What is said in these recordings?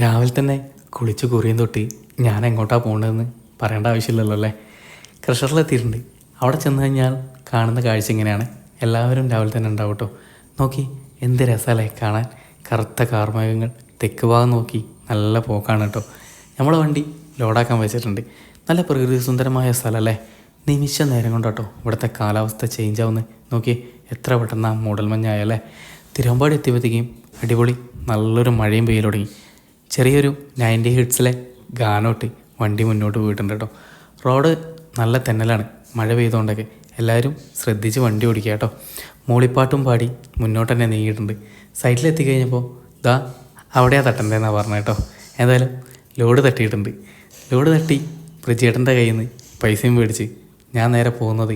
രാവിലെ തന്നെ കുളിച്ച് കുറിയും തൊട്ട് ഞാൻ എങ്ങോട്ടാണ് പോകേണ്ടതെന്ന് പറയേണ്ട ആവശ്യമില്ലല്ലോ അല്ലേ. ക്രഷറിലെത്തിയിട്ടുണ്ട്. അവിടെ ചെന്ന് കഴിഞ്ഞാൽ കാണുന്ന കാഴ്ച ഇങ്ങനെയാണ്. എല്ലാവരും രാവിലെ തന്നെ ഉണ്ടാവും കേട്ടോ. നോക്കി എന്ത് രസമല്ലേ കാണാൻ. കറുത്ത കാർമേഘങ്ങൾ തെക്ക് ഭാഗം നോക്കി നല്ല പോക്കാണ് കേട്ടോ. നമ്മളെ വണ്ടി ലോഡാക്കാൻ വെച്ചിട്ടുണ്ട്. നല്ല പ്രകൃതി സുന്ദരമായ സ്ഥലമല്ലേ. നിമിഷ നേരം കൊണ്ട് കേട്ടോ ഇവിടുത്തെ കാലാവസ്ഥ ചേഞ്ച് ആവുന്നത്. നോക്കി എത്ര പെട്ടെന്ന് മൂടൽമഞ്ഞായല്ലേ. തിരുവമ്പാടി എത്തിയപ്പോഴത്തേക്കും അടിപൊളി നല്ലൊരു മഴയും പെയ്യൽ തുടങ്ങി. ചെറിയൊരു 90 ഹിറ്റ്സിലെ ഗാനോട്ട് വണ്ടി മുന്നോട്ട് പോയിട്ടുണ്ട് കേട്ടോ. റോഡ് നല്ല തെന്നലാണ്. മഴ പെയ്തുകൊണ്ടൊക്കെ എല്ലാവരും ശ്രദ്ധിച്ച് വണ്ടി ഓടിക്കുക കേട്ടോ. മൂളിപ്പാട്ടും പാടി മുന്നോട്ട് തന്നെ നീങ്ങിയിട്ടുണ്ട്. സൈറ്റിലെത്തി കഴിഞ്ഞപ്പോൾ ദാ അവിടെയാണ് തട്ടേണ്ടതെന്നാണ് പറഞ്ഞത് കേട്ടോ. എന്തായാലും ലോഡ് തട്ടിയിട്ടുണ്ട്. ലോഡ് തട്ടി പ്രജിയേട്ടൻ്റെ കയ്യിൽ നിന്ന് പൈസയും മേടിച്ച് ഞാൻ നേരെ പോകുന്നത്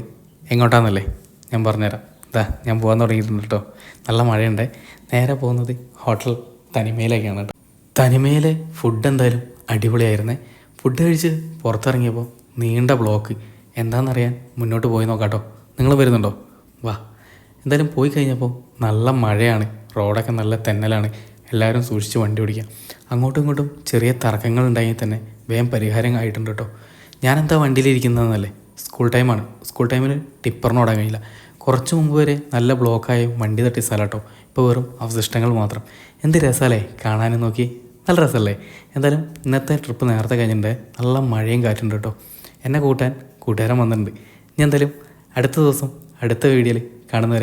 എങ്ങോട്ടാണെന്നല്ലേ ഞാൻ പറഞ്ഞുതരാം. ഇതാ ഞാൻ പോകാൻ തുടങ്ങിയിട്ടുണ്ട് കേട്ടോ. നല്ല മഴയുണ്ട്. നേരെ പോകുന്നത് ഹോട്ടൽ തനിമയിലേക്കാണ് കേട്ടോ. തനിമയിലെ ഫുഡ് എന്തായാലും അടിപൊളിയായിരുന്നേ. ഫുഡ് കഴിച്ച് പുറത്തിറങ്ങിയപ്പോൾ നീണ്ട ബ്ലോക്ക്. എന്താണെന്നറിയാൻ മുന്നോട്ട് പോയി നോക്കാം കേട്ടോ. നിങ്ങൾ വരുന്നുണ്ടോ? വാ. എന്തായാലും പോയി കഴിഞ്ഞപ്പോൾ നല്ല മഴയാണ്. റോഡൊക്കെ നല്ല തെന്നലാണ്. എല്ലാവരും സൂക്ഷിച്ച് വണ്ടി ഓടിക്കാം. അങ്ങോട്ടും ഇങ്ങോട്ടും ചെറിയ തർക്കങ്ങളുണ്ടെങ്കിൽ തന്നെ വേഗം പരിഹാരം ആയിട്ടുണ്ട് കേട്ടോ. ഞാനെന്താ വണ്ടിയിലിരിക്കുന്നതെന്നല്ലേ, സ്കൂൾ ടൈമാണ്. സ്കൂൾ ടൈമിൽ ടിപ്പറിന് ഓടാൻ കഴിയില്ല. കുറച്ച് മുമ്പ് വരെ നല്ല ബ്ലോക്കായി വണ്ടി തട്ടി സ്ഥലം കേട്ടോ. ഇപ്പോൾ വെറും അവശിഷ്ടങ്ങൾ മാത്രം. എന്ത് രസമല്ലേ കാണാനും. നോക്കി നല്ല രസമല്ലേ. എന്തായാലും ഇന്നത്തെ ട്രിപ്പ് നേരത്തെ കഴിഞ്ഞിട്ടുണ്ട്. നല്ല മഴയും കാറ്റുണ്ട് കേട്ടോ. എന്നെ കൂട്ടാൻ കൂട്ടുകാരൻ വന്നിട്ടുണ്ട്. ഇനി എന്തായാലും അടുത്ത ദിവസം അടുത്ത വീഡിയോയിൽ കാണുന്നവരെ